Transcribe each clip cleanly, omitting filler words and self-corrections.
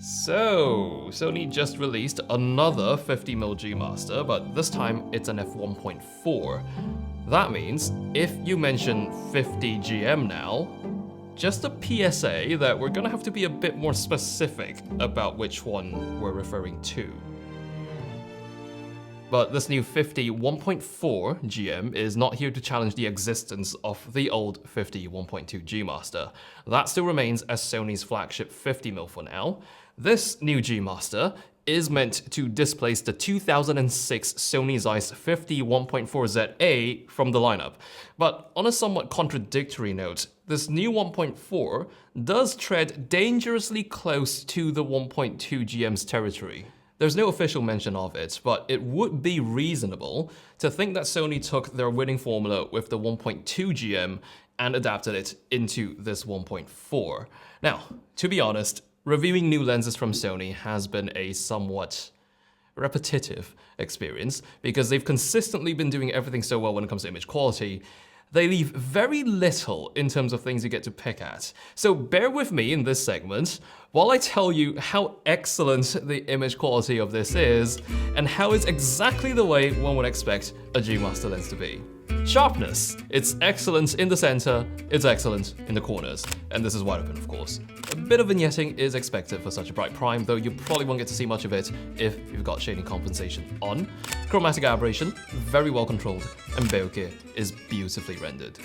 So, Sony just released another 50mm G Master, but this time it's an F1.4. That means, if you mention 50 GM now, just a PSA that we're gonna have to be a bit more specific about which one we're referring to. But this new 50 1.4 GM is not here to challenge the existence of the old 50 1.2 G Master. That still remains as Sony's flagship 50mm for now. This new G Master is meant to displace the 2006 Sony Zeiss 50 1.4ZA from the lineup. But on a somewhat contradictory note, this new 1.4 does tread dangerously close to the 1.2 GM's territory. There's no official mention of it, but it would be reasonable to think that Sony took their winning formula with the 1.2 GM and adapted it into this 1.4. Now, to be honest, reviewing new lenses from Sony has been a somewhat repetitive experience because they've consistently been doing everything so well when it comes to image quality. They leave very little in terms of things you get to pick at. So bear with me in this segment while I tell you how excellent the image quality of this is and how it's exactly the way one would expect a G Master lens to be. Sharpness. It's excellent in the center, it's excellent in the corners, and this is wide open, of course. A bit of vignetting is expected for such a bright prime, though you probably won't get to see much of it if you've got shading compensation on. Chromatic aberration, very well controlled, and bokeh is beautifully rendered.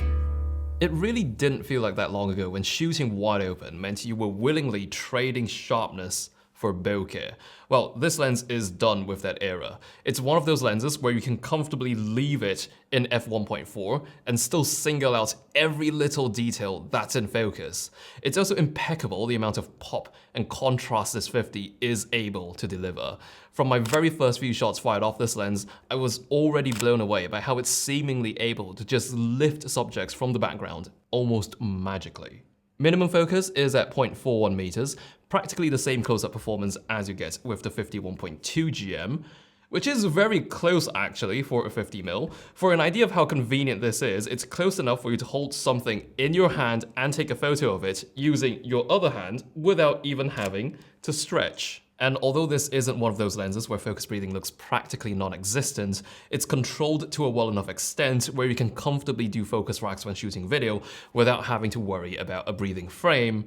It really didn't feel like that long ago when shooting wide open meant you were willingly trading sharpness for bokeh. Well, this lens is done with that era. It's one of those lenses where you can comfortably leave it in f1.4 and still single out every little detail that's in focus. It's also impeccable the amount of pop and contrast this 50 is able to deliver. From my very first few shots fired off this lens, I was already blown away by how it's seemingly able to just lift subjects from the background almost magically. Minimum focus is at 0.41 meters, practically the same close-up performance as you get with the 51.2 GM, which is very close actually for a 50mm. For an idea of how convenient this is, it's close enough for you to hold something in your hand and take a photo of it using your other hand without even having to stretch. And although this isn't one of those lenses where focus breathing looks practically non-existent, it's controlled to a well enough extent where you can comfortably do focus racks when shooting video without having to worry about a breathing frame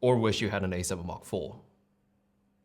or wish you had an A7 Mark IV.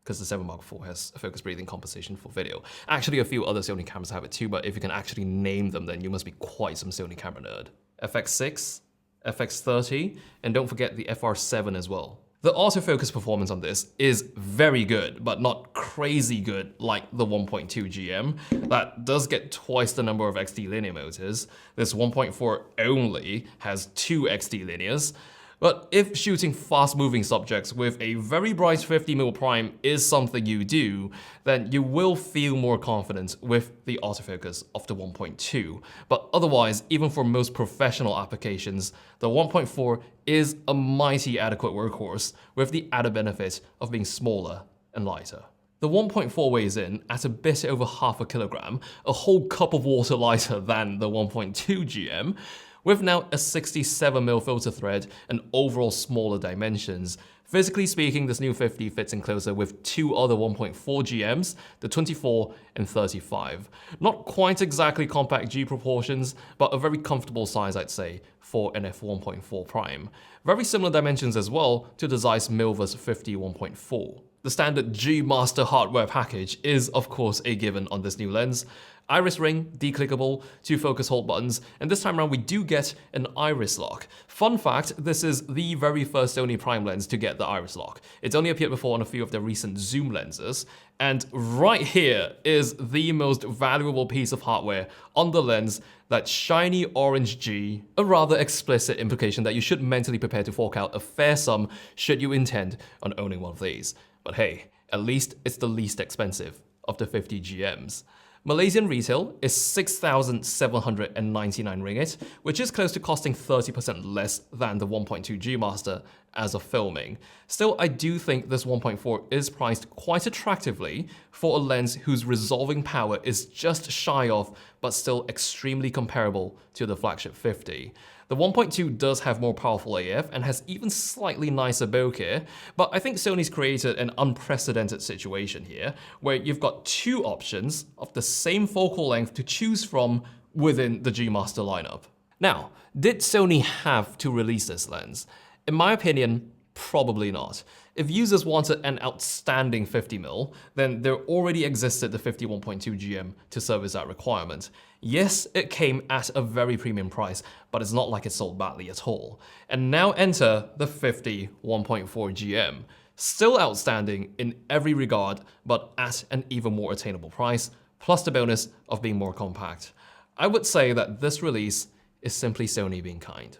Because the 7 Mark IV has a focus breathing compensation for video. Actually, a few other Sony cameras have it too, but if you can actually name them, then you must be quite some Sony camera nerd. FX6, FX30, and don't forget the FR7 as well. The autofocus performance on this is very good, but not crazy good like the 1.2 GM. That does get twice the number of XD linear motors. This 1.4 only has 2 XD linears. But if shooting fast-moving subjects with a very bright 50mm prime is something you do, then you will feel more confident with the autofocus of the 1.2. But otherwise, even for most professional applications, the 1.4 is a mighty adequate workhorse with the added benefit of being smaller and lighter. The 1.4 weighs in at a bit over half a kilogram, a whole cup of water lighter than the 1.2 GM, with now a 67mm filter thread and overall smaller dimensions. Physically speaking, this new 50 fits in closer with 2 other 1.4 GMs, the 24 and 35. Not quite exactly compact G proportions, but a very comfortable size, I'd say, for an f1.4 prime. Very similar dimensions as well to the Zeiss Milvus 50 1.4. The standard G Master hardware package is, of course, a given on this new lens. Iris ring, declickable, 2 focus hold buttons, and this time around we do get an iris lock. Fun fact, this is the very first Sony prime lens to get the iris lock. It's only appeared before on a few of their recent zoom lenses, and right here is the most valuable piece of hardware on the lens, that shiny orange G, a rather explicit implication that you should mentally prepare to fork out a fair sum should you intend on owning one of these. But hey, at least it's the least expensive of the 50 GMs. Malaysian retail is 6,799 ringgit, which is close to costing 30% less than the 1.2 G Master as of filming. Still, I do think this 1.4 is priced quite attractively for a lens whose resolving power is just shy of, but still extremely comparable to the flagship 50. The 1.2 does have more powerful AF and has even slightly nicer bokeh, but I think Sony's created an unprecedented situation here, where you've got two options of the same focal length to choose from within the G Master lineup. Now, did Sony have to release this lens? In my opinion, probably not. If users wanted an outstanding 50mm, then there already existed the 51.2 GM to service that requirement. Yes, it came at a very premium price, but it's not like it sold badly at all. And now enter the 50 1.4 GM. Still outstanding in every regard, but at an even more attainable price, plus the bonus of being more compact. I would say that this release is simply Sony being kind.